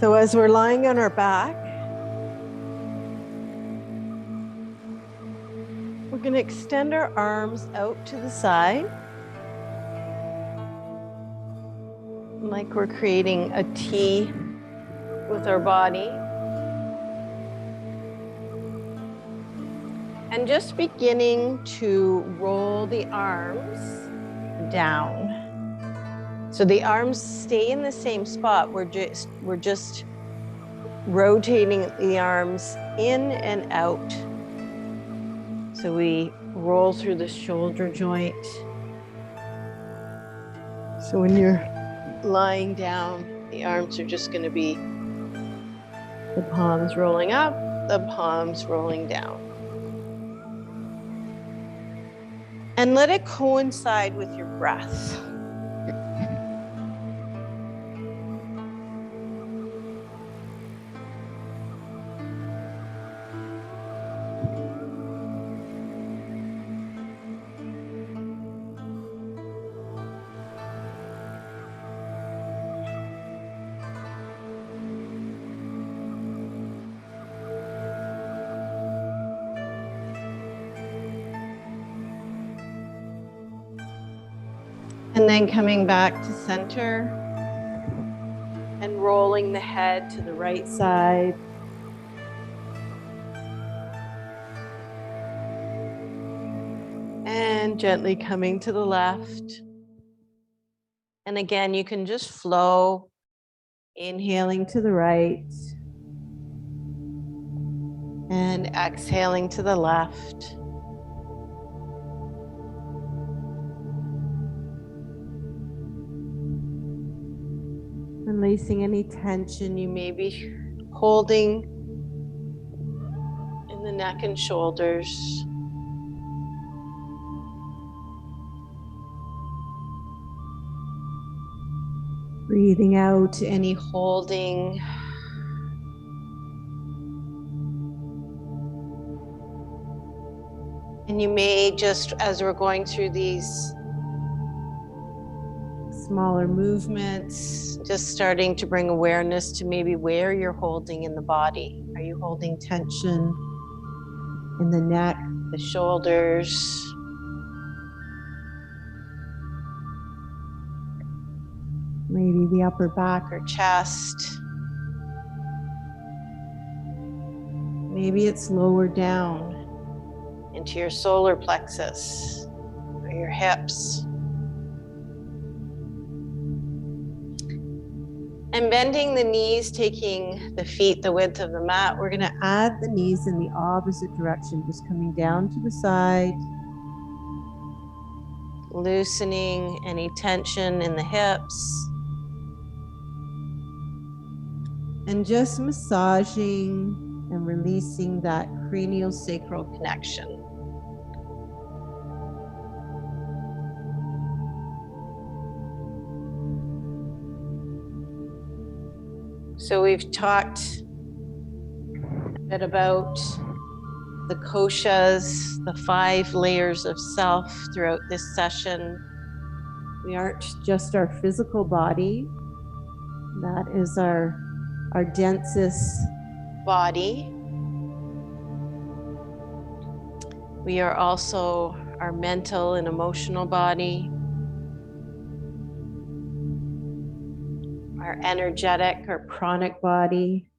So as we're lying on our back, we're going to extend our arms out to the side, like we're creating a T with our body. And just beginning to roll the arms down. So the arms stay in the same spot. We're just rotating the arms in and out. So we roll through the shoulder joint. So when you're lying down, the arms are just going to be the palms rolling up, the palms rolling down. And let it coincide with your breath. And then coming back to center and rolling the head to the right side. And gently coming to the left. And again, you can just flow, inhaling to the right and exhaling to the left. Releasing any tension you may be holding in the neck and shoulders. Breathing out any holding. And you may just, as we're going through these smaller movements, just starting to bring awareness to maybe where you're holding in the body. Are you holding tension in the neck, the shoulders? Maybe the upper back or chest. Maybe it's lower down into your solar plexus or your hips. And bending the knees, taking the feet the width of the mat, we're going to add the knees in the opposite direction, just coming down to the side, loosening any tension in the hips, and just massaging and releasing that cranial sacral connection. So we've talked a bit about the Koshas, the 5 layers of self throughout this session. We aren't just our physical body. That is our densest body. We are also our mental and emotional body, our energetic or pranic body,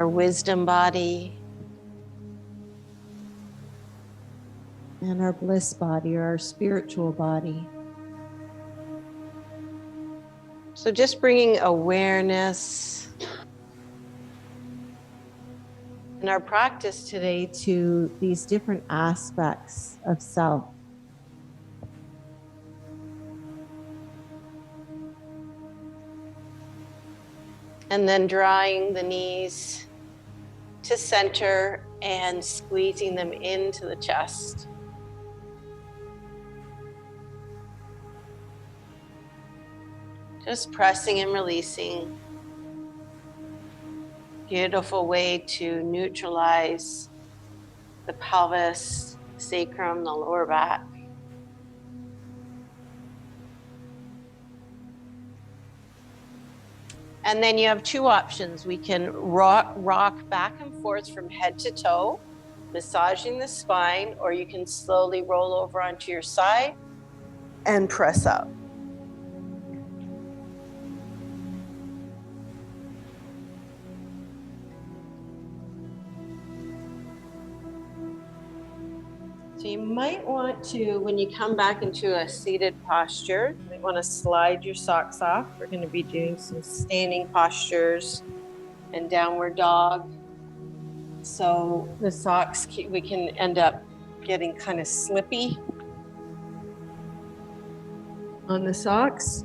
our wisdom body, and our bliss body or our spiritual body. So just bringing awareness in our practice today to these different aspects of self. And then drawing the knees to center and squeezing them into the chest. Just pressing and releasing. Beautiful way to neutralize the pelvis, sacrum, the lower back. And then you have two options. We can rock back and forth from head to toe, massaging the spine, or you can slowly roll over onto your side and press up. So you might want to, when you come back into a seated posture, you might want to slide your socks off. We're going to be doing some standing postures and downward dog. So the socks, we can end up getting kind of slippy on the socks.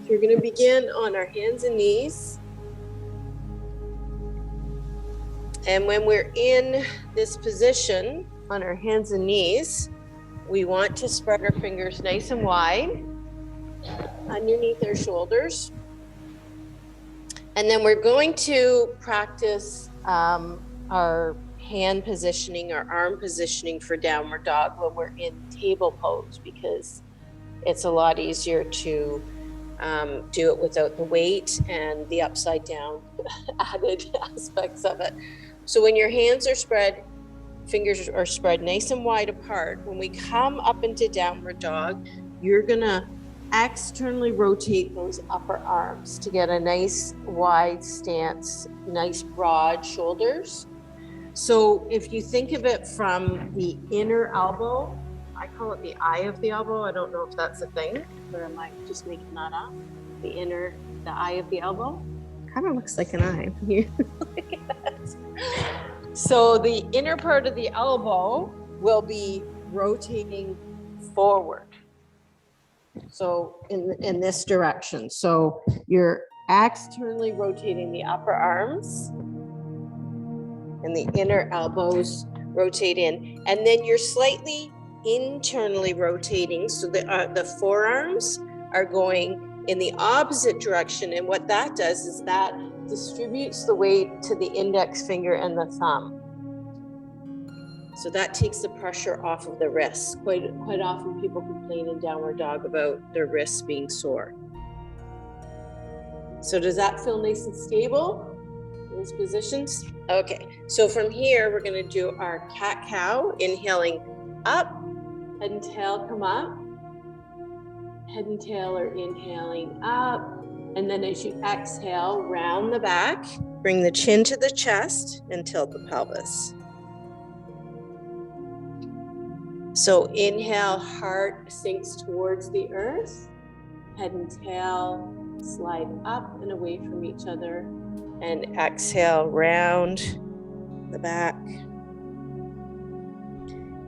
So we're going to begin on our hands and knees. And when we're in this position, on our hands and knees, we want to spread our fingers nice and wide underneath our shoulders. And then we're going to practice our hand positioning, our arm positioning for downward dog when we're in table pose, because it's a lot easier to do it without the weight and the upside down added aspects of it. So when your hands are spread, fingers are spread nice and wide apart, when we come up into downward dog, you're gonna externally rotate those upper arms to get a nice wide stance, nice broad shoulders. So if you think of it from the inner elbow, I call it the eye of the elbow. I don't know if that's a thing, or am I just making that up? The eye of the elbow. Kind of looks like an eye. Look at that. So the inner part of the elbow will be rotating forward. So in this direction. So you're externally rotating the upper arms and the inner elbows rotate in. And then you're slightly internally rotating. So the forearms are going in the opposite direction. And what that does is that distributes the weight to the index finger and the thumb. So that takes the pressure off of the wrists. Quite often people complain in downward dog about their wrists being sore. So does that feel nice and stable? Those positions? Okay, so from here, we're gonna do our cat-cow, inhaling up, head and tail come up. Head and tail are inhaling up. And then as you exhale, round the back, bring the chin to the chest and tilt the pelvis. So inhale, heart sinks towards the earth. Head and tail slide up and away from each other. And exhale, round the back.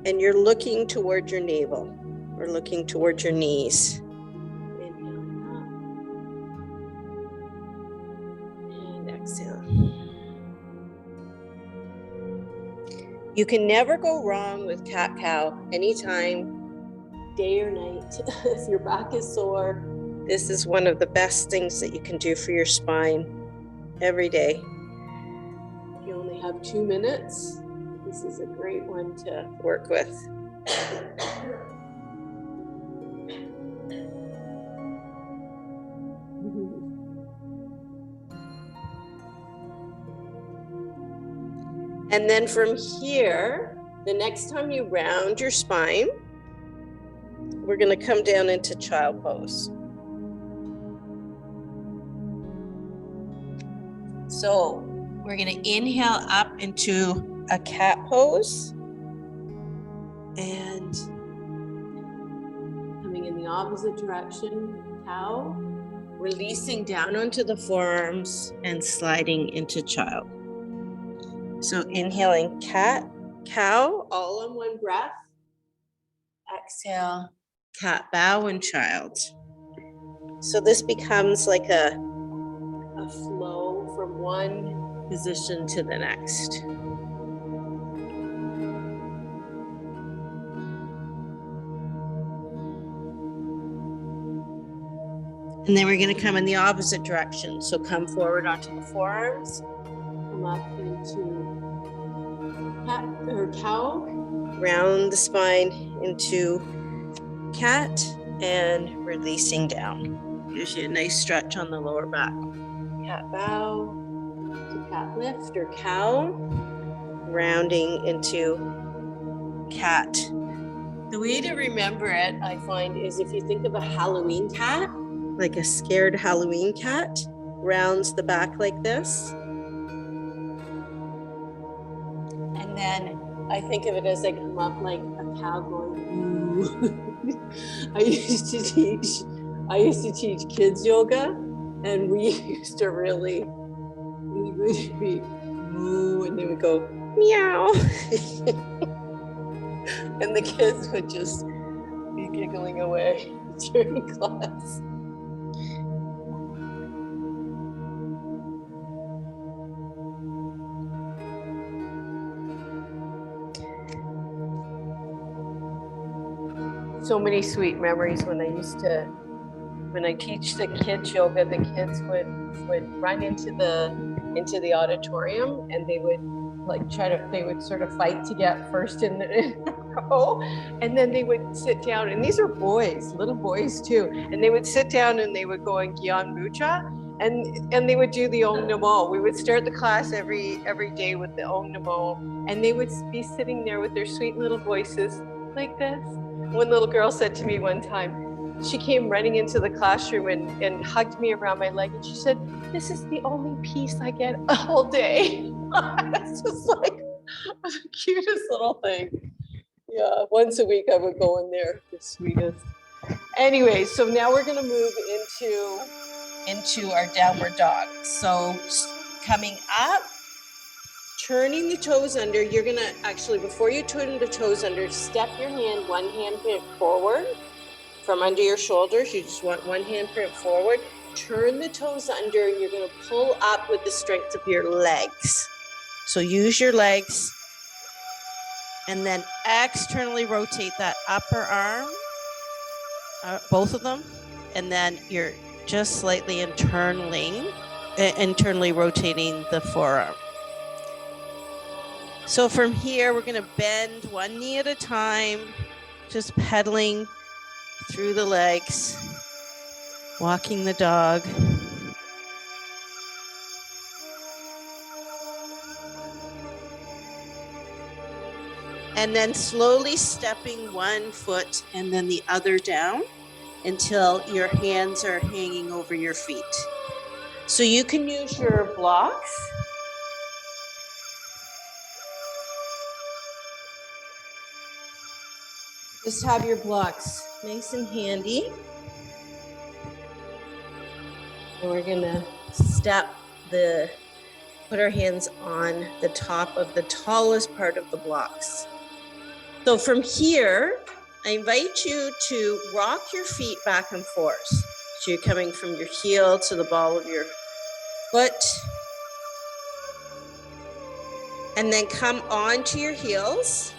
And you're looking toward your navel or looking toward your knees. You can never go wrong with cat-cow anytime, day or night. If your back is sore, this is one of the best things that you can do for your spine every day. If you only have 2 minutes, this is a great one to work with. And then from here, the next time you round your spine, we're going to come down into child pose. So we're going to inhale up into a cat pose and coming in the opposite direction, cow, releasing down onto the forearms and sliding into child. So inhaling cat, cow, all on one breath. Exhale, cat, bow, and child. So this becomes like a flow from one position to the next. And then we're going to come in the opposite direction. So come forward onto the forearms. Come up into cat or cow, round the spine into cat and releasing down. Gives you a nice stretch on the lower back. Cat bow to cat lift or cow, rounding into cat. The way to remember it, I find, is if you think of a Halloween cat, like a scared Halloween cat, rounds the back like this. And then I think of it as I come up like a cow going, ooh. I used to teach kids yoga, and we used to really, we would be moo, and they would go meow. And the kids would just be giggling away during class. So many sweet memories when I teach the kids yoga, the kids would run into the auditorium, and they would they would sort of fight to get first in the row, and then they would sit down, and these are boys, little boys too, and they would sit down and they would go in Gyan Mudra, and they would do the Om Namo. We would start the class every day with the Om Namo, and they would be sitting there with their sweet little voices like this. One little girl said to me one time, she came running into the classroom and hugged me around my leg, and she said, "This is the only peace I get all day." It's just like the cutest little thing. Yeah, once a week I would go in there, the sweetest. Anyway, so now we're gonna move into our downward dog. So coming up, turning the toes under, you're gonna actually, before you turn the toes under, step your hand, one hand print forward from under your shoulders. You just want one hand print forward. Turn the toes under, and you're gonna pull up with the strength of your legs. So use your legs, and then externally rotate that upper arm, both of them, and then you're just slightly internally rotating the forearm. So from here, we're gonna bend one knee at a time, just pedaling through the legs, walking the dog. And then slowly stepping one foot and then the other down until your hands are hanging over your feet. So you can use your blocks. Just have your blocks nice and handy. And we're gonna put our hands on the top of the tallest part of the blocks. So from here, I invite you to rock your feet back and forth. So you're coming from your heel to the ball of your foot. And then come onto your heels.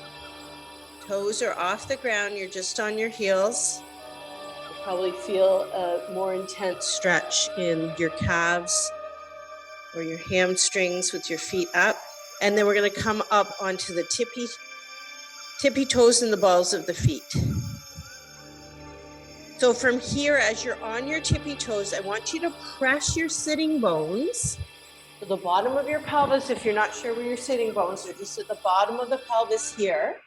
Toes are off the ground, you're just on your heels. You'll probably feel a more intense stretch in your calves or your hamstrings with your feet up. And then we're gonna come up onto the tippy toes and the balls of the feet. So from here, as you're on your tippy toes, I want you to press your sitting bones to the bottom of your pelvis. If you're not sure where your sitting bones are, just at the bottom of the pelvis here.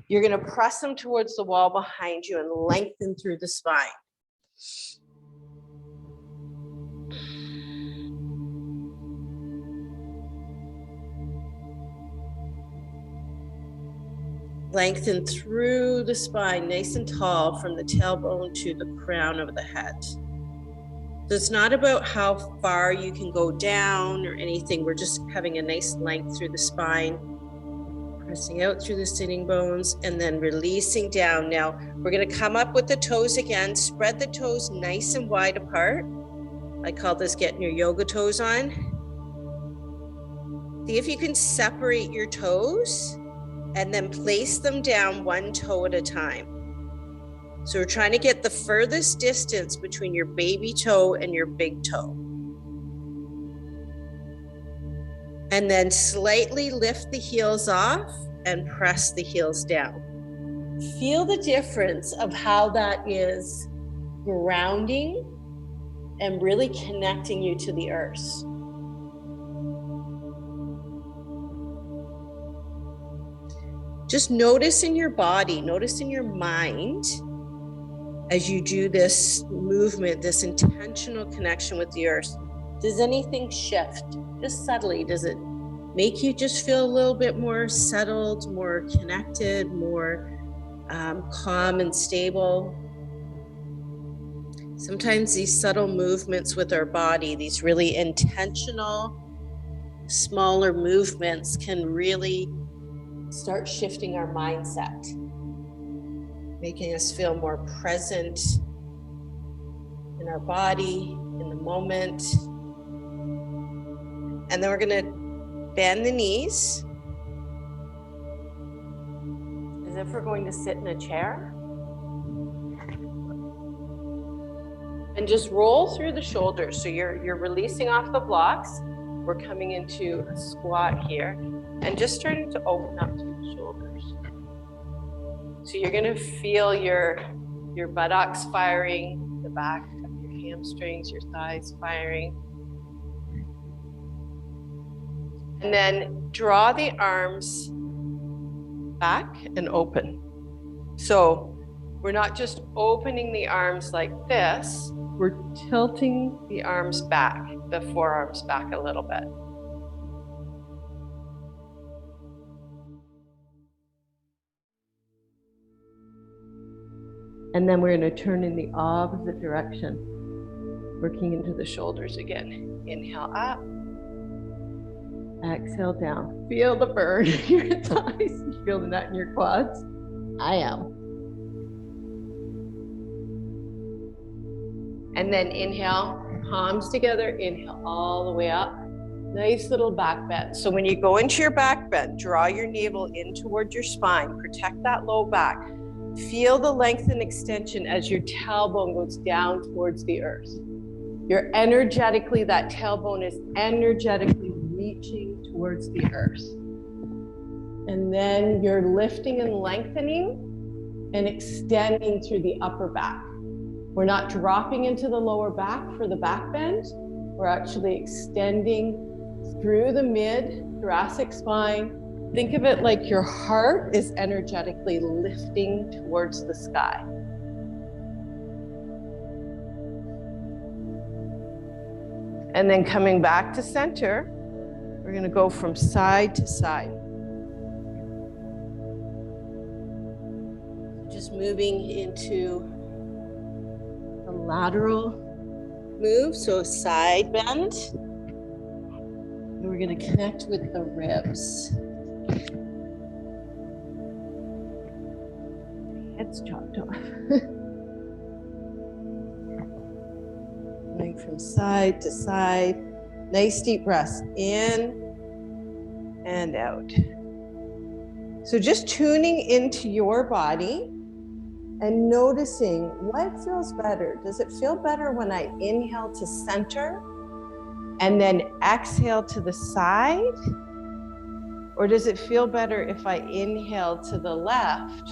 You're gonna press them towards the wall behind you and lengthen through the spine. Lengthen through the spine, nice and tall, from the tailbone to the crown of the head. So it's not about how far you can go down or anything. We're just having a nice length through the spine, pressing out through the sitting bones, and then releasing down. Now, we're gonna come up with the toes again. Spread the toes nice and wide apart. I call this getting your yoga toes on. See if you can separate your toes and then place them down one toe at a time. So we're trying to get the furthest distance between your baby toe and your big toe. And then slightly lift the heels off and press the heels down. Feel the difference of how that is grounding and really connecting you to the earth. Just notice in your body, notice in your mind, as you do this movement, this intentional connection with the earth. Does anything shift? Just subtly, does it make you just feel a little bit more settled, more connected, more calm and stable? Sometimes these subtle movements with our body, these really intentional, smaller movements can really start shifting our mindset, making us feel more present in our body, in the moment. And then we're going to bend the knees as if we're going to sit in a chair. And just roll through the shoulders. So you're releasing off the blocks. We're coming into a squat here and just starting to open up through the shoulders. So you're going to feel your buttocks firing, the back of your hamstrings, your thighs firing. And then draw the arms back and open. So we're not just opening the arms like this, we're tilting the arms back, the forearms back a little bit. And then we're going to turn in the opposite direction, working into the shoulders again. Inhale up. Exhale down. Feel the burn in your thighs. You feel the nut in your quads? I am. And then inhale, palms together. Inhale all the way up. Nice little back bend. So when you go into your back bend, draw your navel in towards your spine. Protect that low back. Feel the length and extension as your tailbone goes down towards the earth. You're energetically, that tailbone is energetically reaching towards the earth. And then you're lifting and lengthening and extending through the upper back. We're not dropping into the lower back for the back bend. We're actually extending through the mid-thoracic spine. Think of it like your heart is energetically lifting towards the sky. And then coming back to center, we're going to go from side to side. Just moving into the lateral move, so side bend. And we're going to connect with the ribs. Head's chopped off. Going from side to side. Nice deep breaths in and out. So just tuning into your body and noticing what feels better. Does it feel better when I inhale to center and then exhale to the side? Or does it feel better if I inhale to the left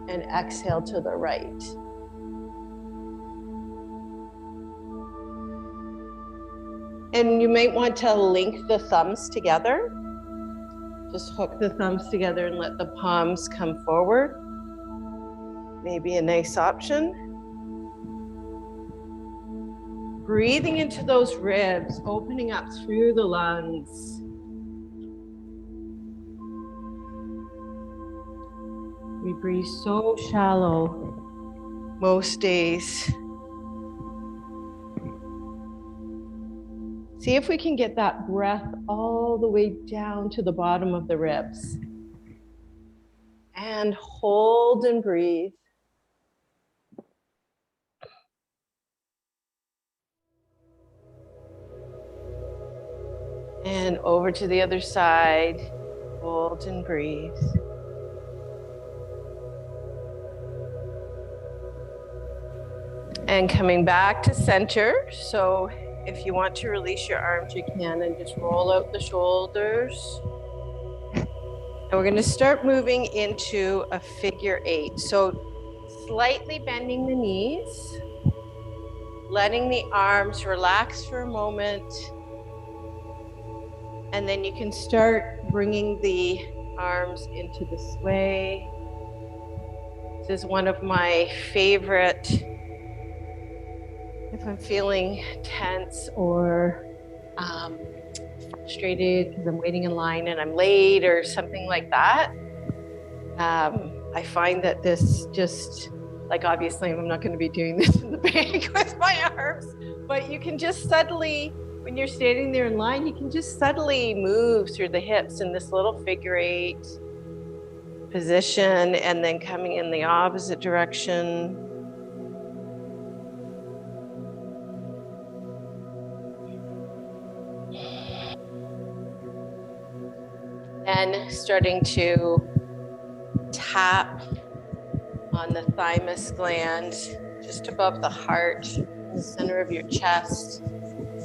and exhale to the right? And you might want to link the thumbs together. Just hook the thumbs together and let the palms come forward. Maybe a nice option. Breathing into those ribs, opening up through the lungs. We breathe so shallow most days. See if we can get that breath all the way down to the bottom of the ribs. And hold and breathe. And over to the other side. Hold and breathe. And coming back to center. So if you want to release your arms, you can, and just roll out the shoulders. And we're going to start moving into a figure 8. So slightly bending the knees, letting the arms relax for a moment. And then you can start bringing the arms into the sway. This is one of my favorite, if I'm feeling tense or frustrated because I'm waiting in line and I'm late or something like that. I find that this just, like, obviously I'm not going to be doing this in the bank with my arms, but you can just subtly, when you're standing there in line, you can just subtly move through the hips in this little figure 8 position, and then coming in the opposite direction. Then starting to tap on the thymus gland, just above the heart, in the center of your chest.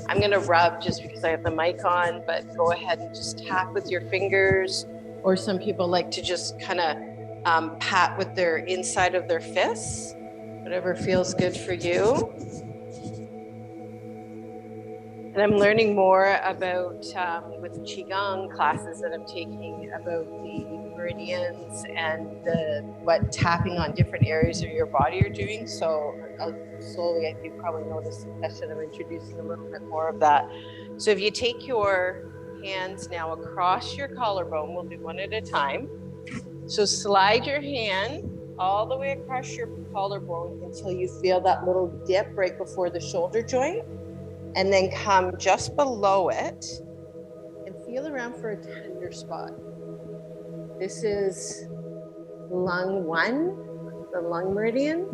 I'm gonna rub just because I have the mic on, but go ahead and just tap with your fingers, or some people like to just kind of pat with their inside of their fists, whatever feels good for you. And I'm learning more about, with Qigong classes that I'm taking, about the meridians and what tapping on different areas of your body are doing. So slowly, I think probably notice the session, I'm introducing a little bit more of that. So if you take your hands now across your collarbone, we'll do one at a time. So slide your hand all the way across your collarbone until you feel that little dip right before the shoulder joint. And then come just below it and feel around for a tender spot. This is lung 1, the lung meridian.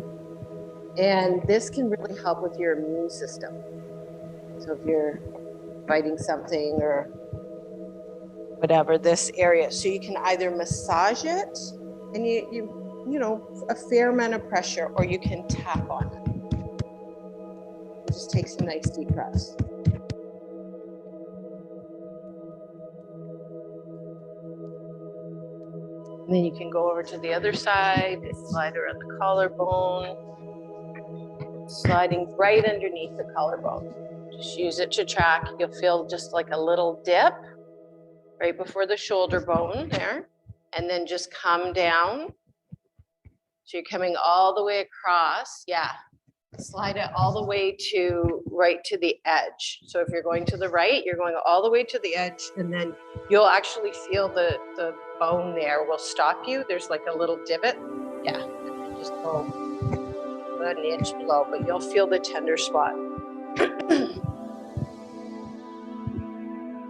And this can really help with your immune system. So if you're fighting something or whatever, this area. So you can either massage it and you know, a fair amount of pressure, or you can tap on it. And just take some nice deep breaths. And then you can go over to the other side, slide around the collarbone, sliding right underneath the collarbone. Just use it to track. You'll feel just like a little dip right before the shoulder bone there, and then just come down. So you're coming all the way across. Yeah, slide it all the way to right to the edge. So if you're going to the right, you're going all the way to the edge, and then you'll actually feel the bone there will stop you. There's like a little divot. Yeah, just go about an inch below, but you'll feel the tender spot.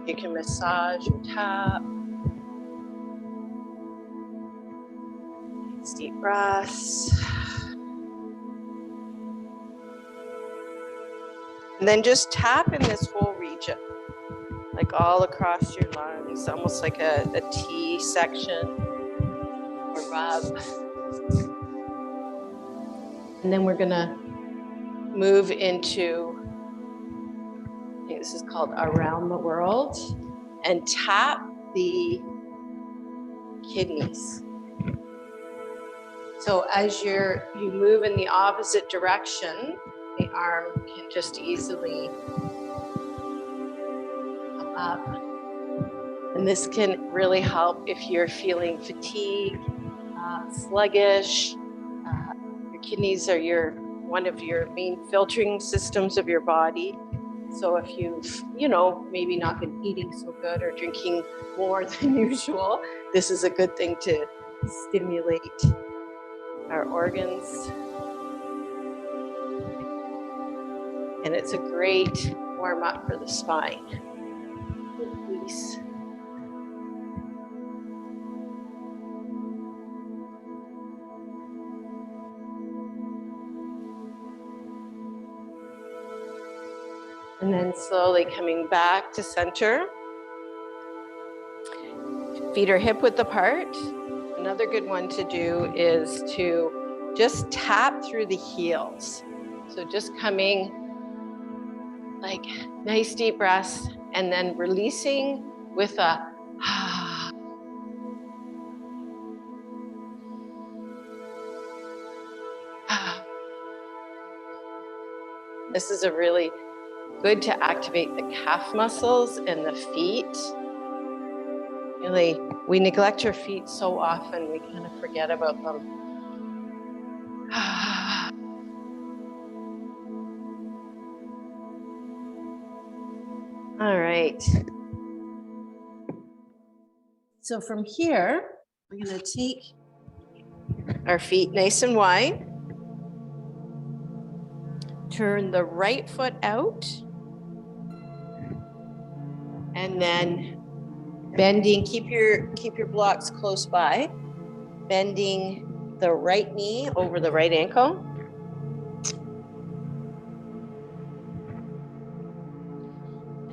You can massage or tap. Deep breaths. And then just tap in this whole region, like all across your lungs, almost like a T section, or rub. And then we're gonna move into, I think this is called Around the World, and tap the kidneys. So as you move in the opposite direction, the arm can just easily come up. And this can really help if you're feeling fatigued, sluggish. Your kidneys are one of your main filtering systems of your body. So if you've, maybe not been eating so good or drinking more than usual, this is a good thing to stimulate our organs. And it's a great warm up for the spine. Release. And then slowly coming back to center. Feet are hip width apart. Another good one to do is to just tap through the heels. So just coming like nice deep breaths, and then releasing with a This is a really good to activate the calf muscles and the feet. Really, we neglect our feet so often, we kind of forget about them. All right. So from here, we're going to take our feet nice and wide. Turn the right foot out. And then bending, keep your blocks close by. Bending the right knee over the right ankle.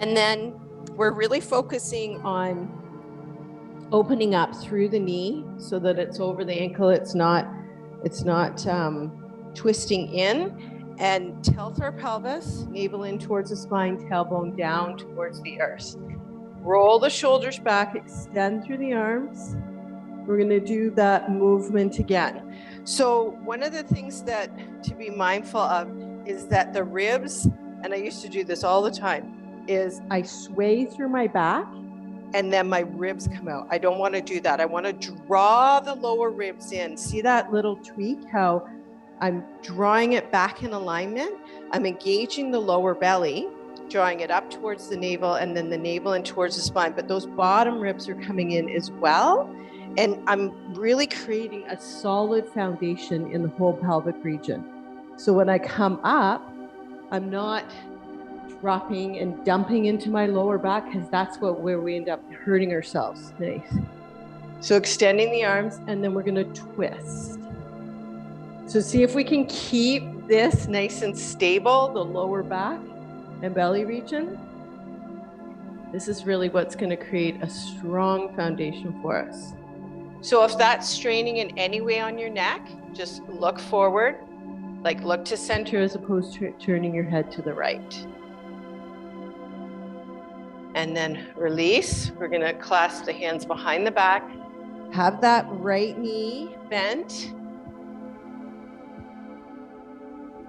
And then we're really focusing on opening up through the knee so that it's over the ankle. It's not twisting in, and tilt our pelvis, navel in towards the spine, tailbone down towards the earth. Roll the shoulders back, extend through the arms. We're going to do that movement again. So one of the things that to be mindful of is that the ribs, and I used to do this all the time, is I sway through my back and then my ribs come out. I don't want to do that. I want to draw the lower ribs in. See that little tweak, how I'm drawing it back in alignment? I'm engaging the lower belly, drawing it up towards the navel, and then the navel and towards the spine. But those bottom ribs are coming in as well. And I'm really creating a solid foundation in the whole pelvic region. So when I come up, I'm not dropping and dumping into my lower back, because that's where we end up hurting ourselves. Nice. So extending the arms, and then we're going to twist. So see if we can keep this nice and stable, the lower back and belly region. This is really what's going to create a strong foundation for us. So if that's straining in any way on your neck, just look forward, like look to center as opposed to turning your head to the right. And then release. We're going to clasp the hands behind the back. Have that right knee bent.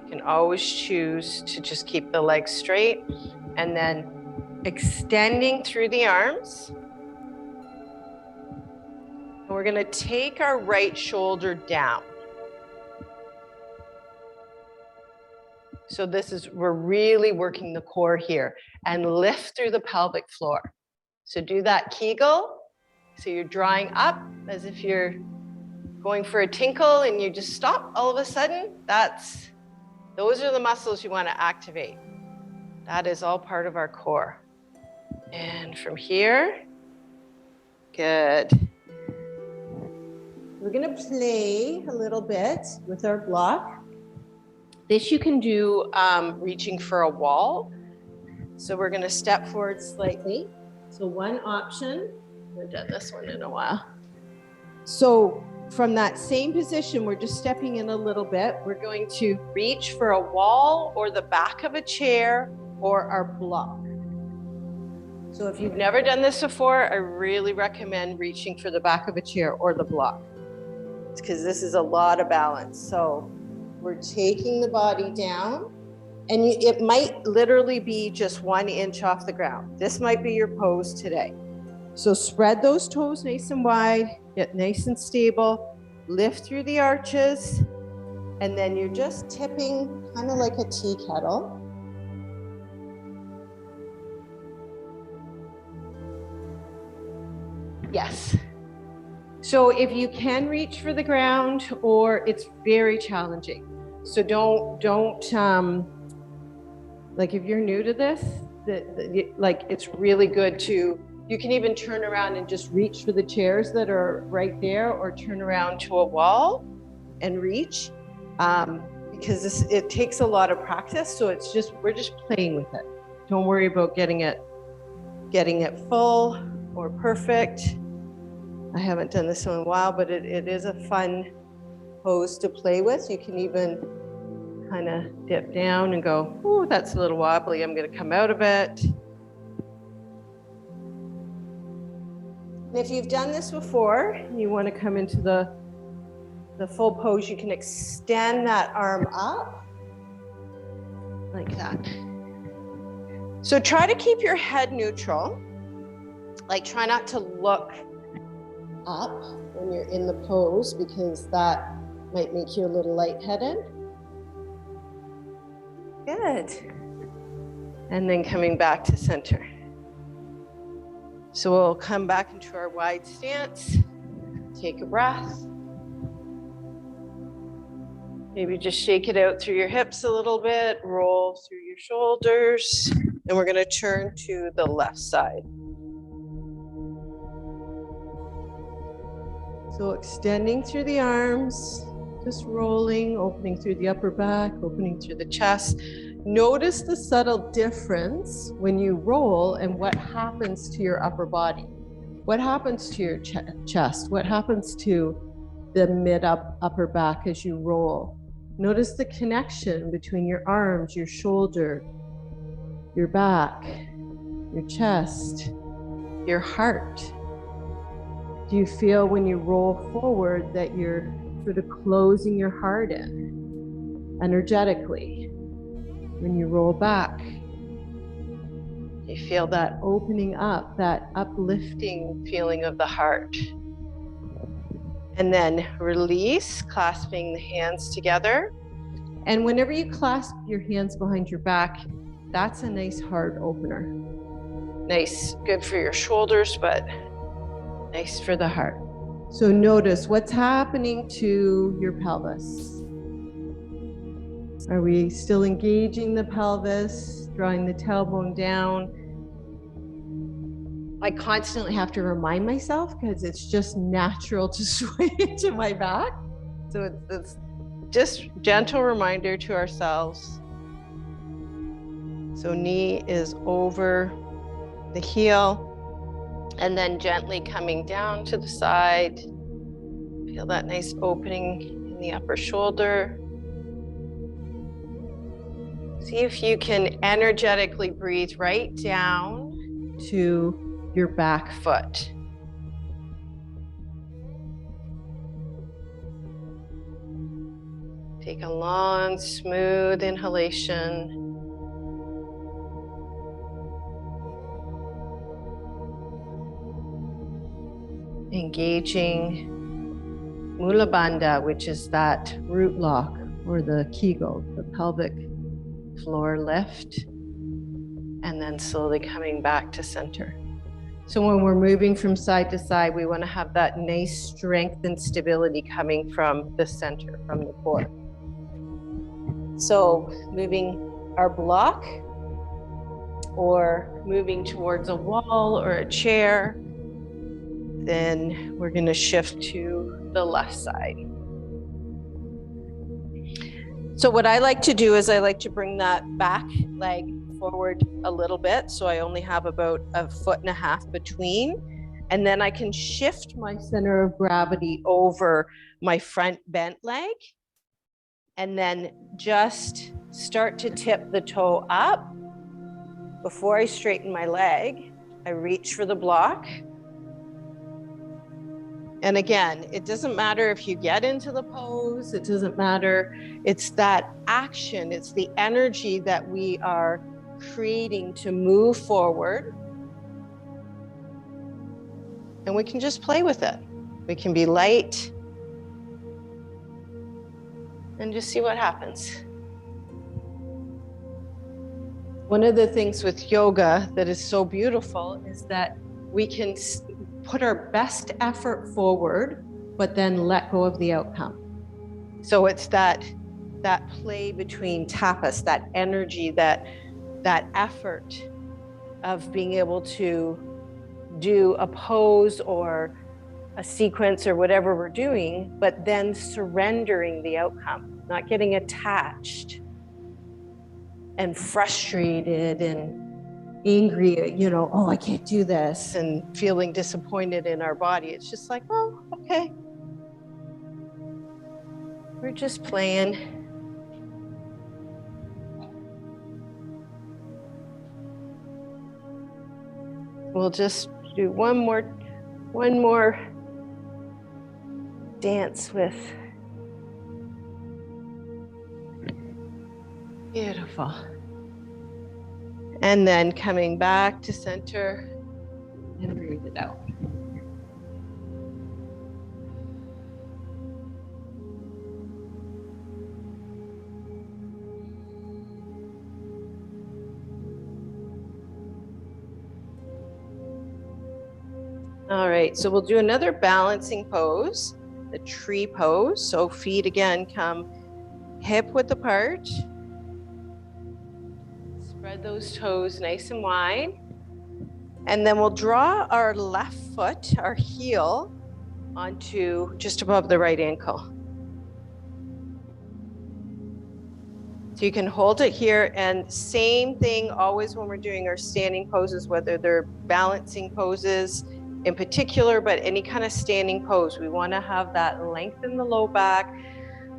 You can always choose to just keep the legs straight, and then extending through the arms. And we're going to take our right shoulder down. So we're really working the core here, and lift through the pelvic floor. So do that Kegel. So you're drawing up as if you're going for a tinkle and you just stop all of a sudden. Those are the muscles you want to activate. That is all part of our core. And from here, good. We're going to play a little bit with our block. This you can do reaching for a wall. So we're going to step forward slightly. So one option, I haven't done this one in a while. So from that same position, we're just stepping in a little bit. We're going to reach for a wall or the back of a chair or our block. So if you've never done this before, I really recommend reaching for the back of a chair or the block, because this is a lot of balance. So we're taking the body down, and it might literally be just 1 inch off the ground. This might be your pose today. So spread those toes nice and wide, get nice and stable, lift through the arches, and then you're just tipping kind of like a tea kettle. Yes. So if you can reach for the ground, or it's very challenging. So don't like if you're new to this, like it's really good to, you can even turn around and just reach for the chairs that are right there, or turn around to a wall and reach, because it takes a lot of practice. So we're just playing with it. Don't worry about getting it full or perfect. I haven't done this in a while, but it is a fun pose to play with. You can even kind of dip down and go, oh, that's a little wobbly. I'm going to come out of it. And if you've done this before, and you want to come into the full pose, you can extend that arm up like that. So try to keep your head neutral. Like try not to look up when you're in the pose because that might make you a little lightheaded. Good. And then coming back to center. So we'll come back into our wide stance. Take a breath. Maybe just shake it out through your hips a little bit, roll through your shoulders, and we're going to turn to the left side. So extending through the arms, just rolling, opening through the upper back, opening through the chest. Notice the subtle difference when you roll and what happens to your upper body. What happens to your chest? What happens to the upper back as you roll? Notice the connection between your arms, your shoulder, your back, your chest, your heart. Do you feel when you roll forward that you're sort of closing your heart in energetically? When you roll back, you feel that opening up, that uplifting feeling of the heart. And then release, clasping the hands together. And whenever you clasp your hands behind your back, that's a nice hard opener. Nice, good for your shoulders, but nice for the heart. So notice what's happening to your pelvis. Are we still engaging the pelvis, drawing the tailbone down? I constantly have to remind myself because it's just natural to sway into my back. So it's just gentle reminder to ourselves. So knee is over the heel and then gently coming down to the side. Feel that nice opening in the upper shoulder. See if you can energetically breathe right down to your back foot. Take a long, smooth inhalation. Engaging Mula Bandha, which is that root lock or the Kegel, the pelvic floor lift, and then slowly coming back to center. So when we're moving from side to side, we want to have that nice strength and stability coming from the center, from the core. So moving our block or moving towards a wall or a chair, then we're going to shift to the left side. So what I like to do is I like to bring that back leg forward a little bit. So I only have about 1.5 feet between. And then I can shift my center of gravity over my front bent leg. And then just start to tip the toe up. Before I straighten my leg, I reach for the block. And again, it doesn't matter if you get into the pose, it doesn't matter. It's that action, it's the energy that we are creating to move forward. And we can just play with it. We can be light and just see what happens. One of the things with yoga that is so beautiful is that we can put our best effort forward, but then let go of the outcome. So it's that play between tapas, that energy, that effort of being able to do a pose or a sequence or whatever we're doing, but then surrendering the outcome, not getting attached and frustrated and angry, oh, I can't do this, and feeling disappointed in our body. It's just like, oh, okay. We're just playing. We'll just do one more dance with. Beautiful. And then coming back to center and breathe it out. All right, so we'll do another balancing pose, the tree pose. So feet again come hip width apart. Spread those toes nice and wide. And then we'll draw our left foot, our heel, onto just above the right ankle. So you can hold it here, and same thing always when we're doing our standing poses, whether they're balancing poses in particular, but any kind of standing pose, we want to have that length in the low back,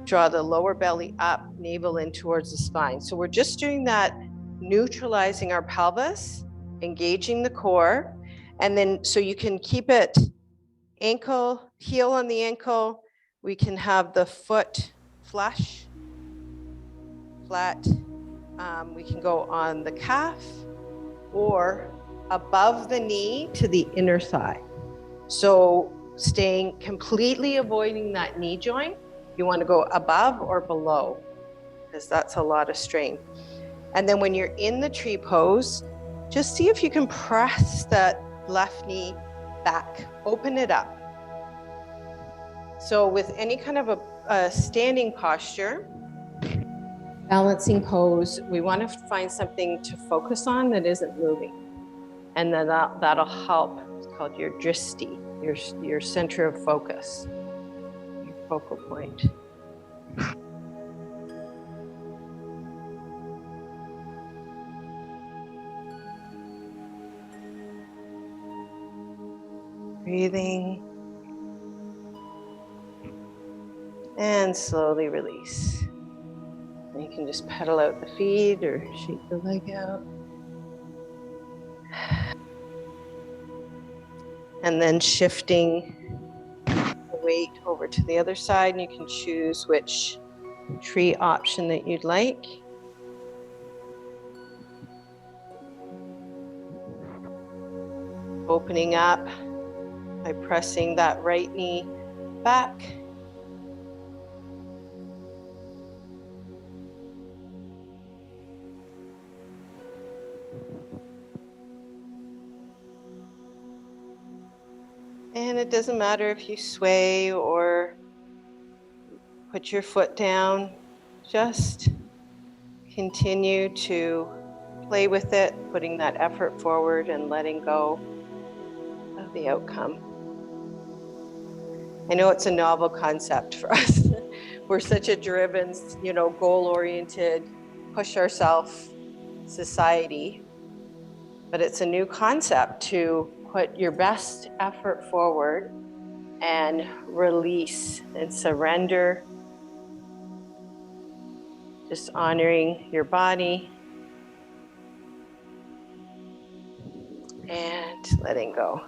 draw the lower belly up, navel in towards the spine. So we're just doing that, neutralizing our pelvis, engaging the core, and then so you can keep it ankle, heel on the ankle. We can have the foot flush, flat. We can go on the calf or above the knee to the inner thigh. So staying completely avoiding that knee joint. You want to go above or below because that's a lot of strain. And then when you're in the tree pose, just see if you can press that left knee back, open it up. So with any kind of a standing posture, balancing pose, we want to find something to focus on that isn't moving. And then that'll help. It's called your dristi, your center of focus, your focal point. Breathing. And slowly release. And you can just pedal out the feet or shake the leg out. And then shifting the weight over to the other side, and you can choose which tree option that you'd like. Opening up by pressing that right knee back. And it doesn't matter if you sway or put your foot down, just continue to play with it, putting that effort forward and letting go of the outcome. I know it's a novel concept for us. We're such a driven, goal-oriented, push ourselves society, but it's a new concept to put your best effort forward and release and surrender, just honoring your body and letting go.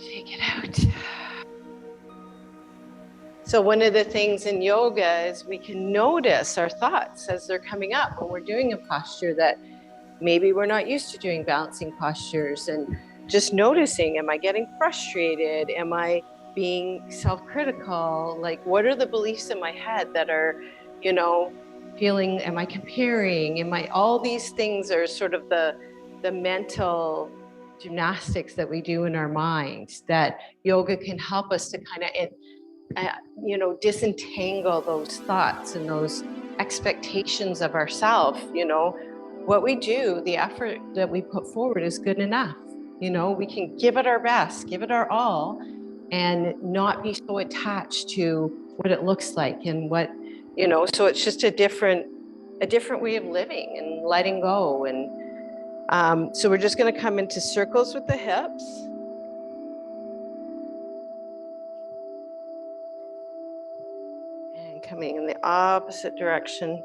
Shake it out. So one of the things in yoga is we can notice our thoughts as they're coming up when we're doing a posture that maybe we're not used to doing balancing postures, and just noticing, am I getting frustrated? Am I being self-critical? Like, what are the beliefs in my head that are, feeling, am I comparing? All these things are sort of the mental gymnastics that we do in our minds that yoga can help us to kind of, disentangle those thoughts and those expectations of ourselves. What we do, the effort that we put forward is good enough. We can give it our best, give it our all, and not be so attached to what it looks like and what, so it's just a different way of living and letting go. And so we're just going to come into circles with the hips. And coming in the opposite direction.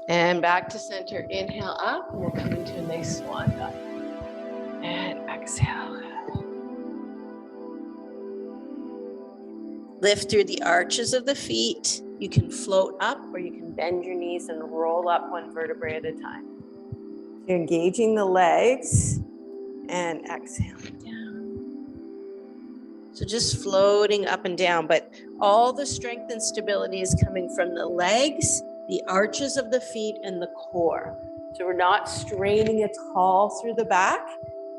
And back to center. Inhale up, and we'll come into a nice swan dive. And exhale. Lift through the arches of the feet. You can float up or you can bend your knees and roll up one vertebrae at a time. You're engaging the legs and exhaling down. So just floating up and down, but all the strength and stability is coming from the legs, the arches of the feet, and the core. So we're not straining at all through the back.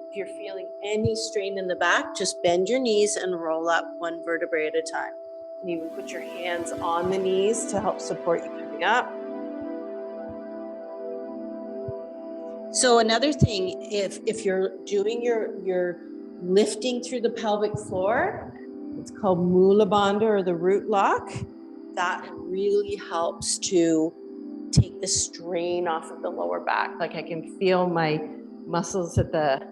If you're feeling any strain in the back, just bend your knees and roll up one vertebrae at a time. And even put your hands on the knees to help support you coming up. So another thing, if you're doing your lifting through the pelvic floor, it's called Mula Bandha or the root lock. That really helps to take the strain off of the lower back. Like I can feel my muscles at the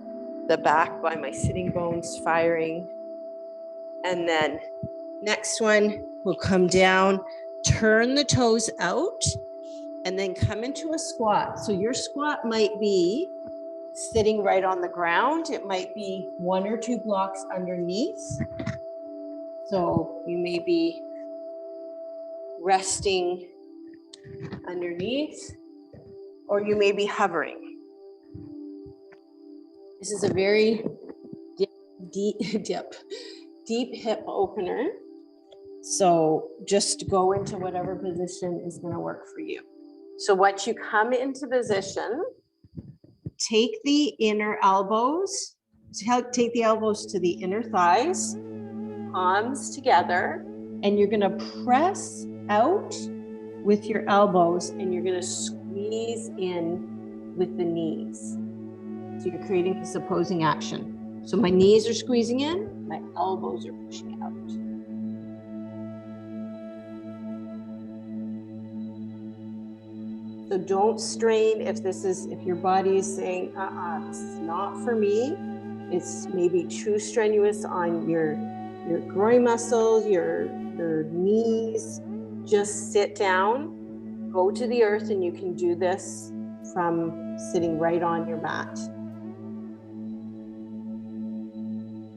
back by my sitting bones firing. And then next one, we'll come down, turn the toes out, and then come into a squat. So your squat might be sitting right on the ground. It might be 1 or 2 blocks underneath. So you may be resting underneath, or you may be hovering. This is a very deep hip opener. So just go into whatever position is going to work for you. So once you come into position, take the inner elbows, take the elbows to the inner thighs, palms together, and you're going to press out with your elbows and you're going to squeeze in with the knees. So you're creating this opposing action. So my knees are squeezing in, my elbows are pushing out. So don't strain if your body is saying, this is not for me. It's maybe too strenuous on your groin muscles, your knees. Just sit down, go to the earth, and you can do this from sitting right on your mat.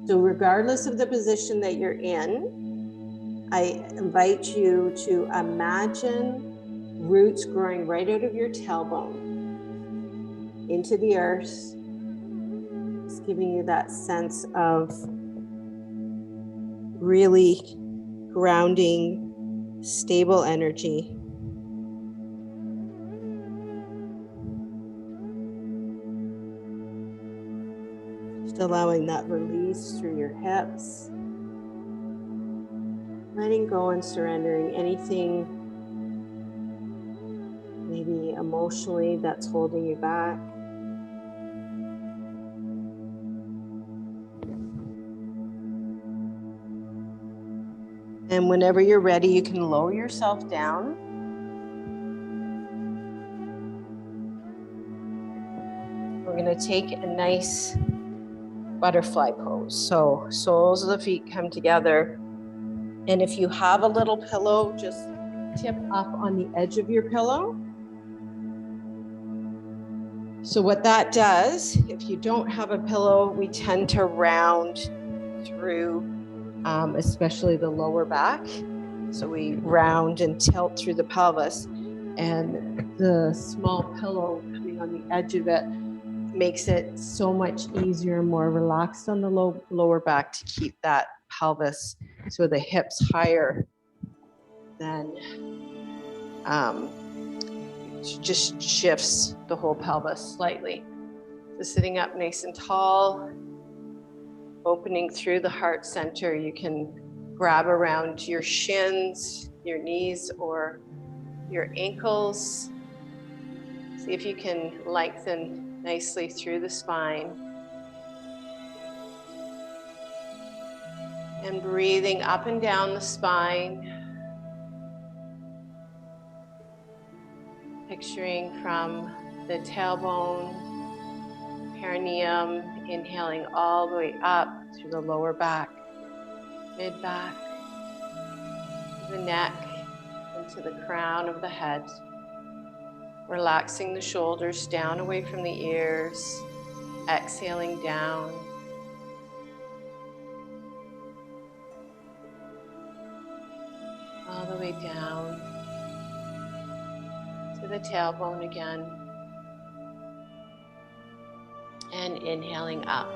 So regardless of the position that you're in, I invite you to imagine roots growing right out of your tailbone into the earth. It's giving you that sense of really grounding, stable energy. Just allowing that release through your hips. Letting go and surrendering anything maybe emotionally that's holding you back. And whenever you're ready, you can lower yourself down. We're going to take a nice butterfly pose. So soles of the feet come together. And if you have a little pillow, just tip up on the edge of your pillow. So what that does, if you don't have a pillow, we tend to round through, especially the lower back. So we round and tilt through the pelvis, and the small pillow coming on the edge of it makes it so much easier and more relaxed on the lower back to keep that pelvis, so the hips higher than just shifts the whole pelvis slightly. So sitting up nice and tall, opening through the heart center, you can grab around your shins, your knees, or your ankles. See if you can lengthen nicely through the spine. And breathing up and down the spine. Picturing from the tailbone, perineum, inhaling all the way up through the lower back, mid-back, the neck, into the crown of the head. Relaxing the shoulders down away from the ears, exhaling down. the way down to the tailbone again. And inhaling up.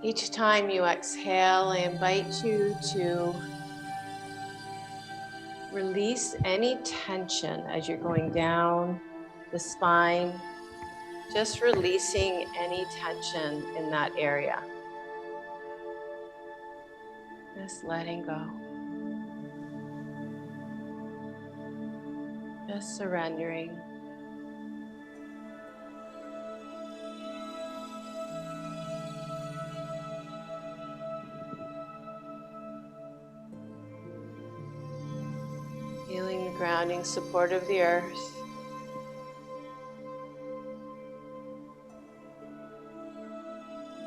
Each time you exhale, I invite you to release any tension as you're going down the spine, just releasing any tension in that area. Just letting go. Just surrendering. Feeling the grounding support of the earth.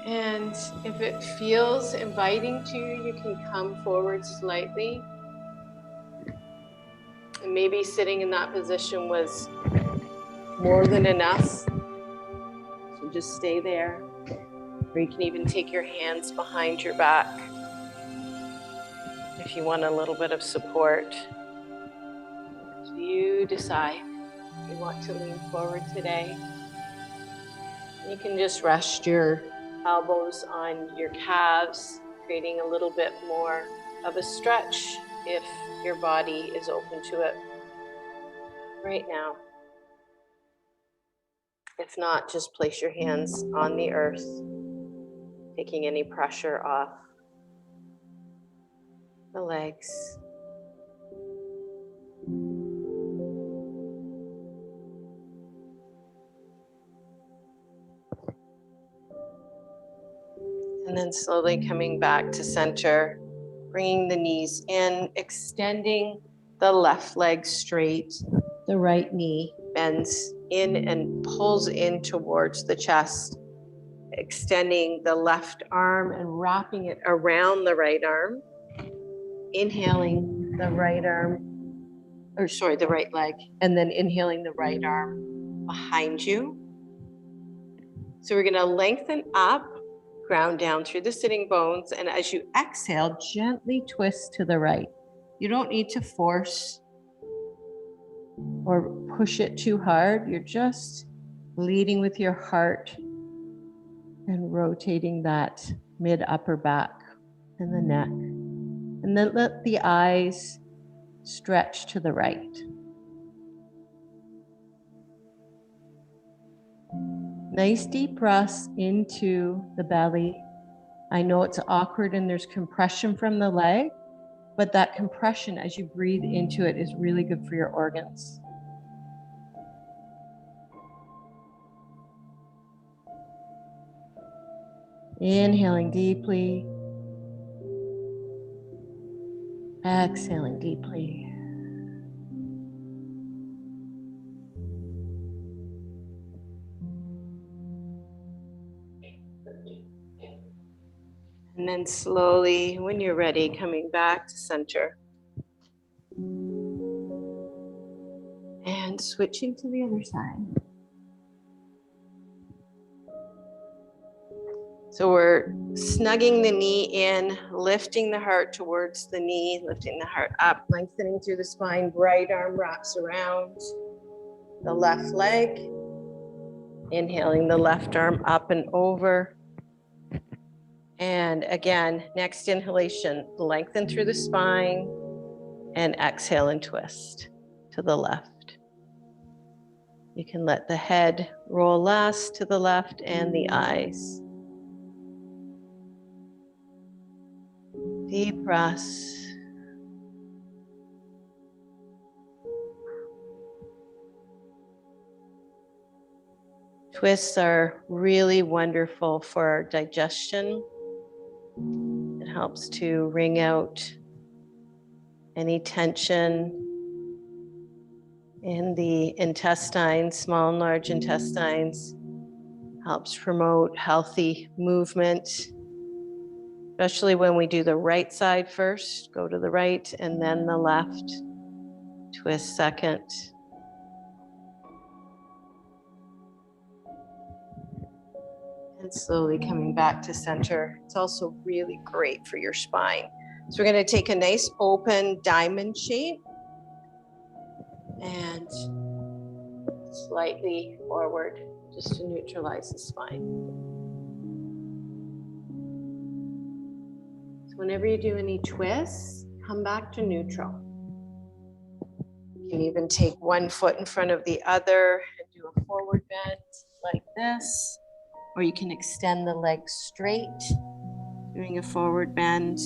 And if it feels inviting to you, you can come forward slightly. And maybe sitting in that position was more than enough. So just stay there. Or you can even take your hands behind your back if you want a little bit of support. So you decide if you want to lean forward today. You can just rest your elbows on your calves, creating a little bit more of a stretch if your body is open to it right now. If not, just place your hands on the earth, taking any pressure off the legs. And then slowly coming back to center, bringing the knees in, extending the left leg straight. The right knee bends in and pulls in towards the chest, extending the left arm and wrapping it around the right arm. Inhaling the right arm, the right leg, and then inhaling the right arm behind you. So we're going to lengthen up, ground down through the sitting bones, and as you exhale, gently twist to the right. You don't need to force or push it too hard. You're just leading with your heart and rotating that mid-upper back and the neck. And then let the eyes stretch to the right. Nice deep breaths into the belly. I know it's awkward and there's compression from the leg, but that compression as you breathe into it is really good for your organs. Inhaling deeply. Exhaling deeply. And then slowly, when you're ready, coming back to center. And switching to the other side. So we're snugging the knee in, lifting the heart towards the knee, lifting the heart up, lengthening through the spine. Right arm wraps around the left leg. Inhaling the left arm up and over. And again, next inhalation, lengthen through the spine and exhale and twist to the left. You can let the head roll last to the left and the eyes. Deep breaths. Twists are really wonderful for our digestion. It helps to wring out any tension in the intestines, small and large intestines. Helps promote healthy movement, especially when we do the right side first, go to the right, and then the left, twist second. And slowly coming back to center. It's also really great for your spine. So we're going to take a nice open diamond shape and slightly forward just to neutralize the spine. So whenever you do any twists, come back to neutral. You can even take one foot in front of the other and do a forward bend like this, or you can extend the legs straight, doing a forward bend.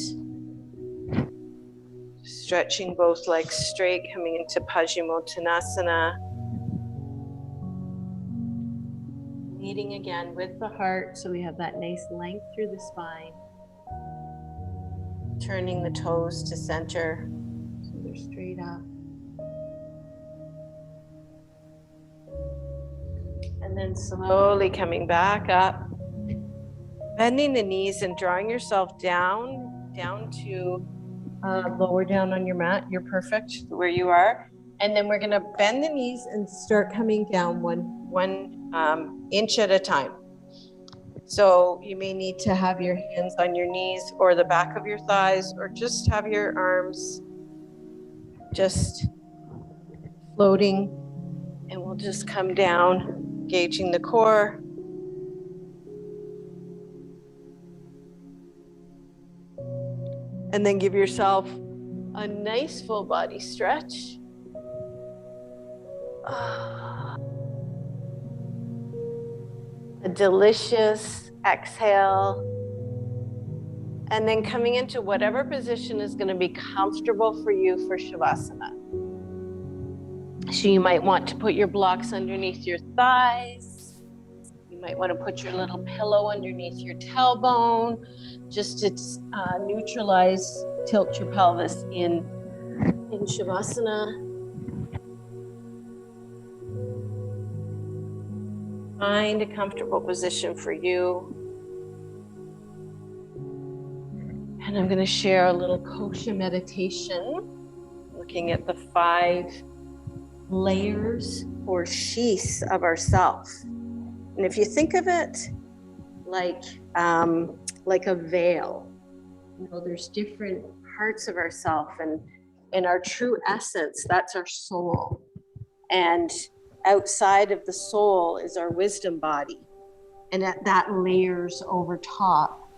Stretching both legs straight, coming into Paschimottanasana. Leading again with the heart, so we have that nice length through the spine. Turning the toes to center, so they're straight up. And then slowly coming back up. Bending the knees and drawing yourself down to lower down on your mat. You're perfect where you are. And then we're going to bend the knees and start coming down one inch at a time. So you may need to have your hands on your knees or the back of your thighs, or just have your arms just floating, and we'll just come down, gauging the core. And then give yourself a nice full body stretch. A delicious exhale. And then coming into whatever position is going to be comfortable for you for Shavasana. So you might want to put your blocks underneath your thighs. You might want to put your little pillow underneath your tailbone, just to neutralize, tilt your pelvis in Shavasana. Find a comfortable position for you. And I'm going to share a little kosha meditation, looking at the 5 layers or sheaths of ourself. And if you think of it like a veil, you know, there's different parts of ourself, and our true essence, that's our soul. And outside of the soul is our wisdom body, and that layers over top.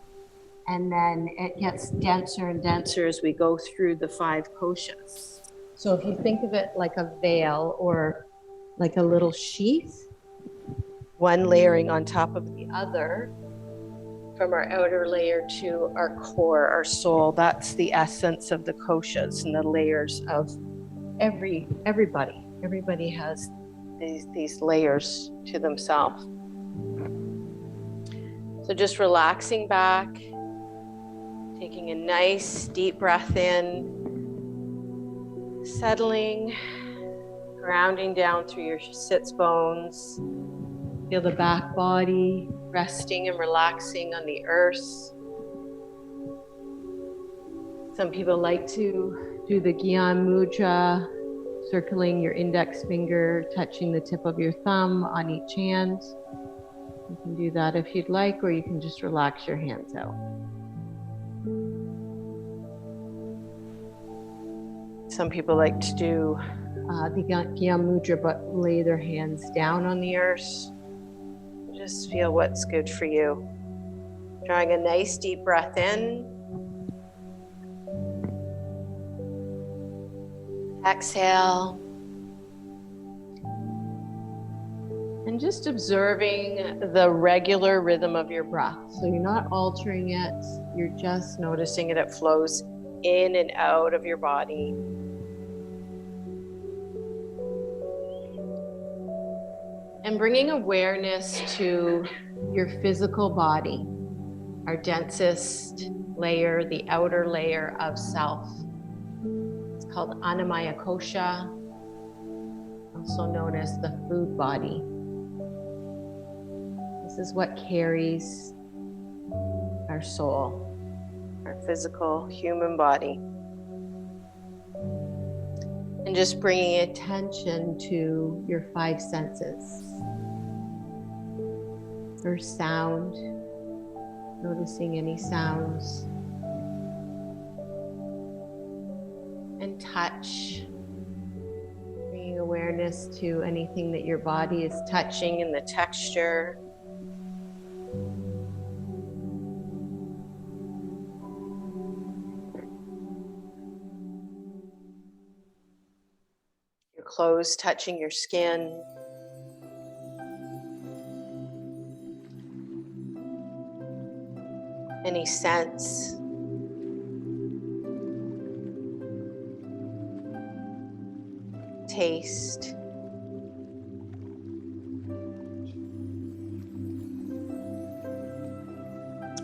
And then it gets denser and denser as we go through the 5 koshas. So if you think of it like a veil or like a little sheath, one layering on top of the other, from our outer layer to our core, our soul, that's the essence of the koshas and the layers of everybody. Everybody has these layers to themselves. So just relaxing back, taking a nice deep breath in, settling, grounding down through your sits bones. Feel the back body resting and relaxing on the earth. Some people like to do the Gyan Mudra, circling your index finger, touching the tip of your thumb on each hand. You can do that if you'd like, or you can just relax your hands out. Some people like to do the Gyan Mudra, but lay their hands down on the earth. Just feel what's good for you. Drawing a nice deep breath in. Exhale. And just observing the regular rhythm of your breath. So you're not altering it, you're just noticing it. It flows in and out of your body. And bringing awareness to your physical body, our densest layer, the outer layer of self. It's called Annamaya Kosha, also known as the food body. This is what carries our soul, our physical human body. And just bringing attention to your 5 senses. or sound, noticing any sounds. And touch, bringing awareness to anything that your body is touching and the texture. Your clothes touching your skin. Any scents. Taste.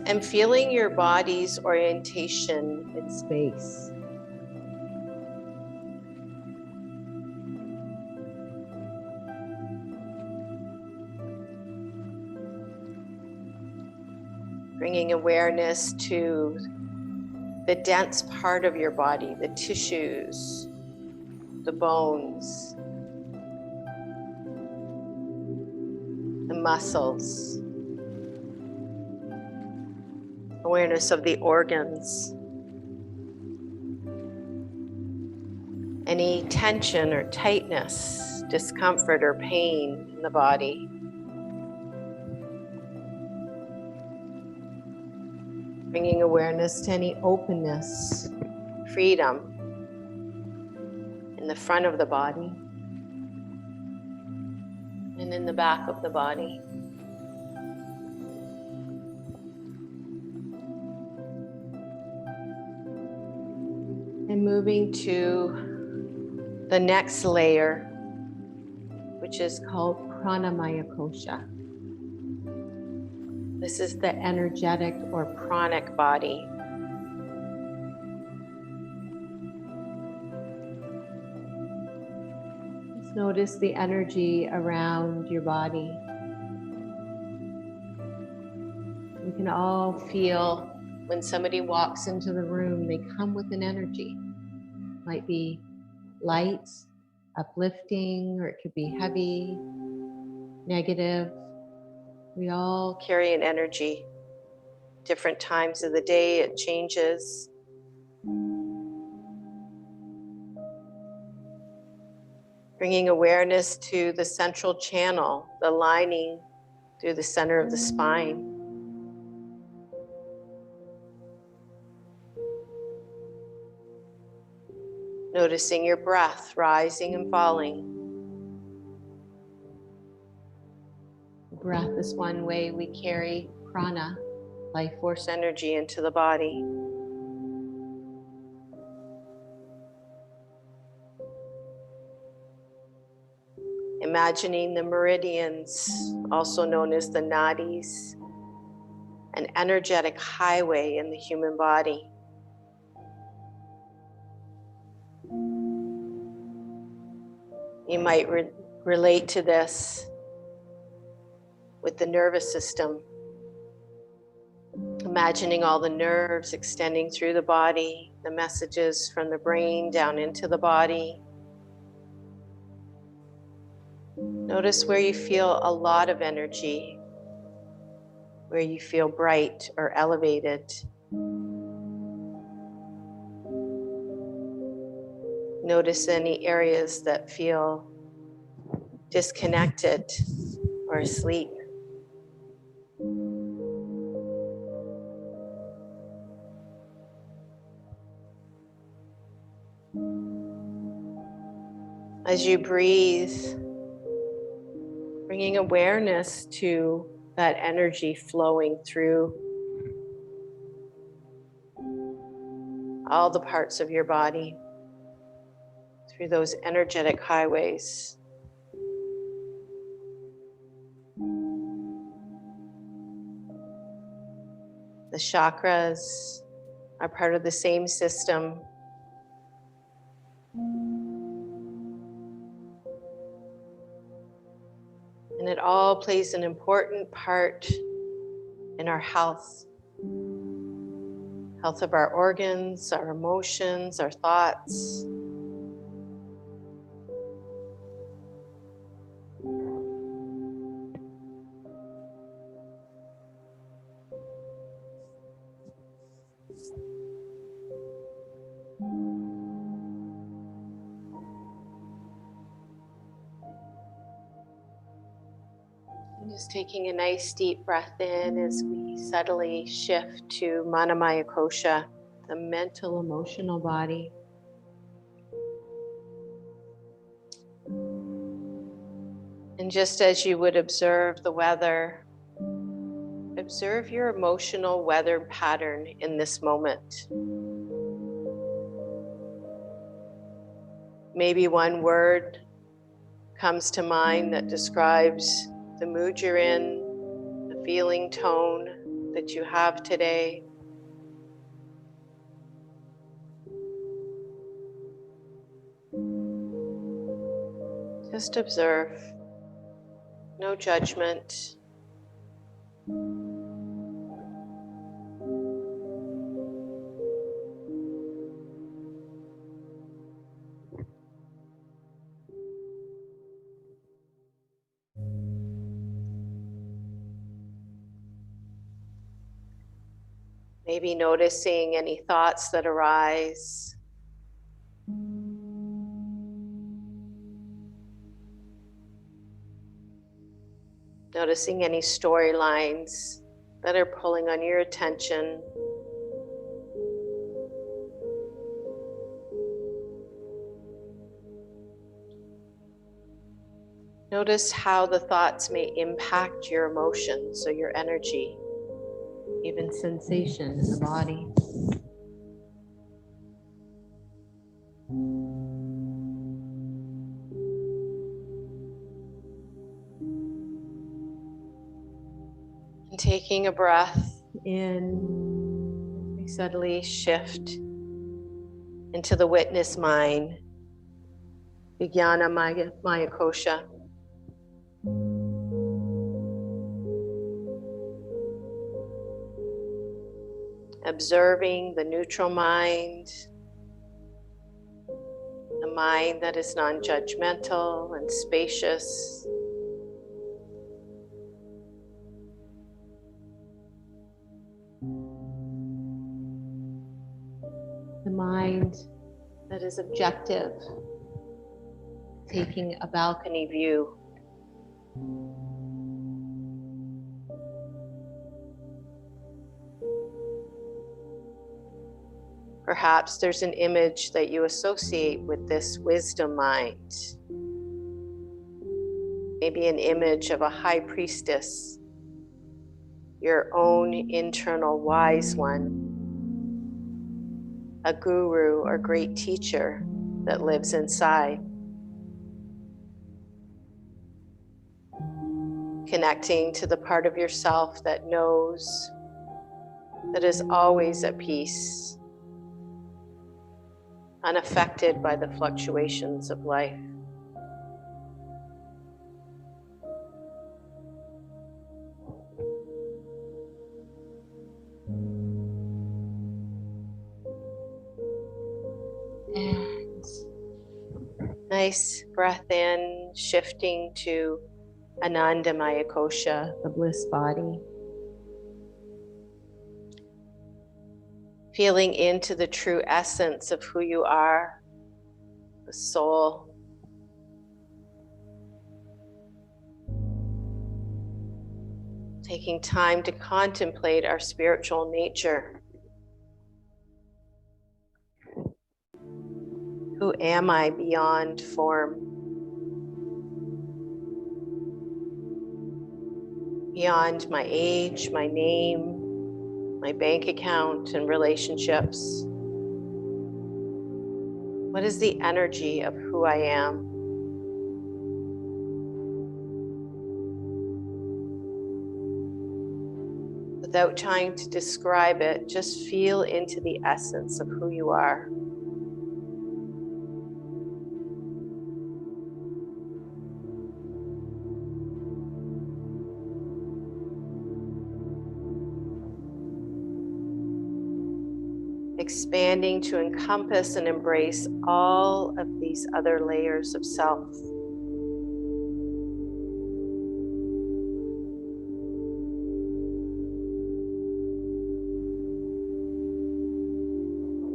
And feeling your body's orientation in space. Bringing awareness to the dense part of your body, the tissues, the bones, the muscles. Awareness of the organs. Any tension or tightness, discomfort or pain in the body. Bringing awareness to any openness, freedom in the front of the body and in the back of the body. And moving to the next layer, which is called pranamaya kosha. This is the energetic or pranic body. Just notice the energy around your body. We can all feel when somebody walks into the room, they come with an energy. Might be light, uplifting, or it could be heavy, negative. We all carry an energy. Different times of the day, it changes. Bringing awareness to the central channel, the lining through the center of the spine. Noticing your breath rising and falling. Breath is one way we carry prana, life force energy, into the body. Imagining the meridians, also known as the nadis, an energetic highway in the human body. You might relate to this with the nervous system. Imagining all the nerves extending through the body, the messages from the brain down into the body. Notice where you feel a lot of energy, where you feel bright or elevated. Notice any areas that feel disconnected or asleep. As you breathe, bringing awareness to that energy flowing through all the parts of your body, through those energetic highways. The chakras are part of the same system. And it all plays an important part in our health. Health of our organs, our emotions, our thoughts. Just taking a nice deep breath in as we subtly shift to Manamaya Kosha, the mental, emotional body. And just as you would observe the weather, observe your emotional weather pattern in this moment. Maybe one word comes to mind that describes the mood you're in, the feeling tone that you have today. Just observe, no judgment. Maybe noticing any thoughts that arise. Noticing any storylines that are pulling on your attention. Notice how the thoughts may impact your emotions or your energy, even sensation in the body. And taking a breath in, we subtly shift into the witness mind, Vijnana Maya Kosha. Observing the neutral mind, a mind that is non-judgmental and spacious. The mind that is objective, taking a balcony view. Perhaps there's an image that you associate with this wisdom mind. Maybe an image of a high priestess, your own internal wise one, a guru or great teacher that lives inside. Connecting to the part of yourself that knows, that is always at peace, unaffected by the fluctuations of life. And nice breath in, shifting to Anandamaya Kosha, the bliss body. Feeling into the true essence of who you are, the soul. Taking time to contemplate our spiritual nature. Who am I beyond form? Beyond my age, my name, my bank account, and relationships. What is the energy of who I am? Without trying to describe it, just feel into the essence of who you are. Expanding to encompass and embrace all of these other layers of self.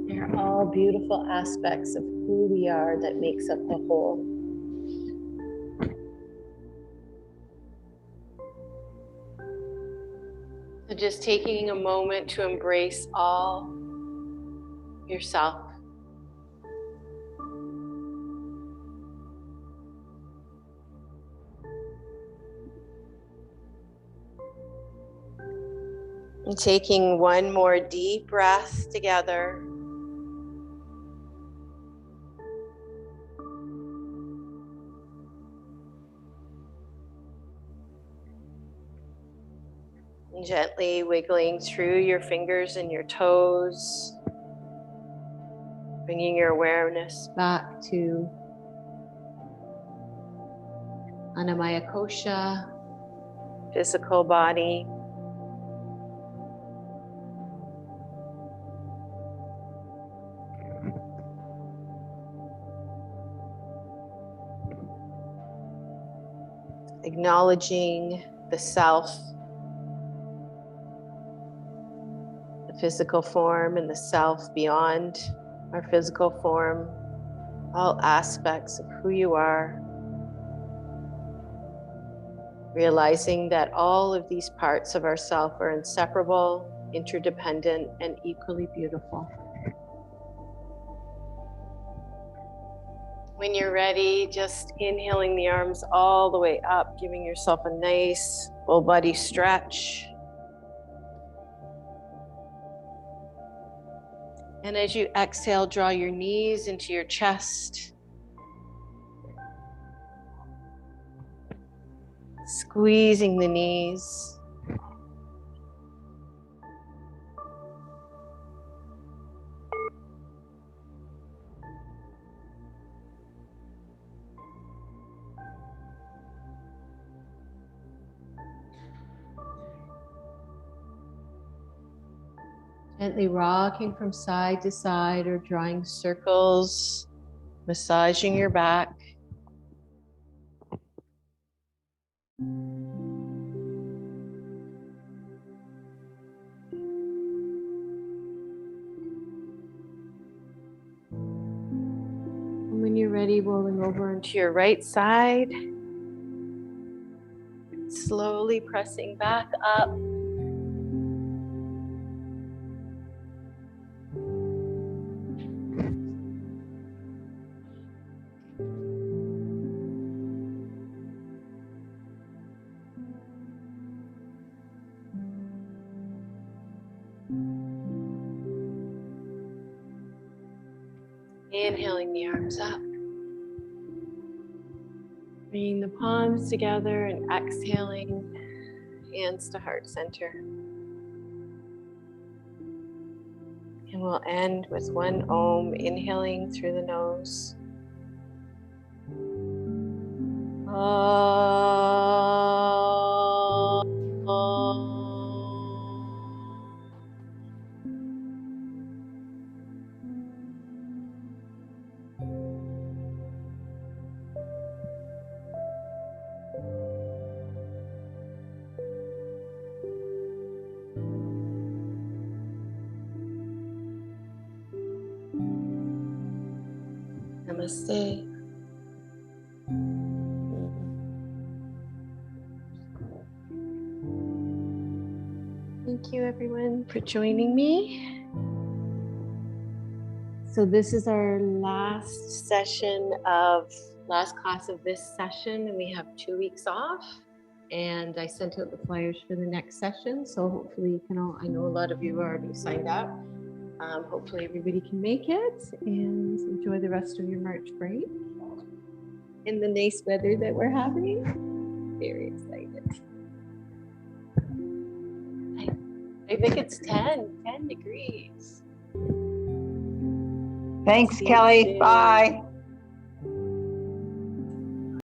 They're all beautiful aspects of who we are that makes up the whole. So just taking a moment to embrace all yourself. And taking one more deep breath together. And gently wiggling through your fingers and your toes, bringing your awareness back to Anamaya Kosha, physical body. Acknowledging the self, the physical form, and the self beyond our physical form, all aspects of who you are. Realizing that all of these parts of ourself are inseparable, interdependent, and equally beautiful. When you're ready, just inhaling the arms all the way up, giving yourself a nice full body stretch. And as you exhale, draw your knees into your chest. Squeezing the knees. Gently rocking from side to side or drawing circles, massaging your back. And when you're ready, rolling over into your right side, slowly pressing back up. Inhaling the arms up. Bringing the palms together and exhaling, hands to heart center. And we'll end with one Om, inhaling through the nose. Namaste. Thank you everyone for joining me. So this is our last class of this session, and we have 2 weeks off. And I sent out the flyers for the next session, so hopefully you can all, I know a lot of you already signed up. Hopefully everybody can make it and enjoy the rest of your March break in the nice weather that we're having. Very excited. I think it's 10 degrees. Thanks, Kelly. Bye.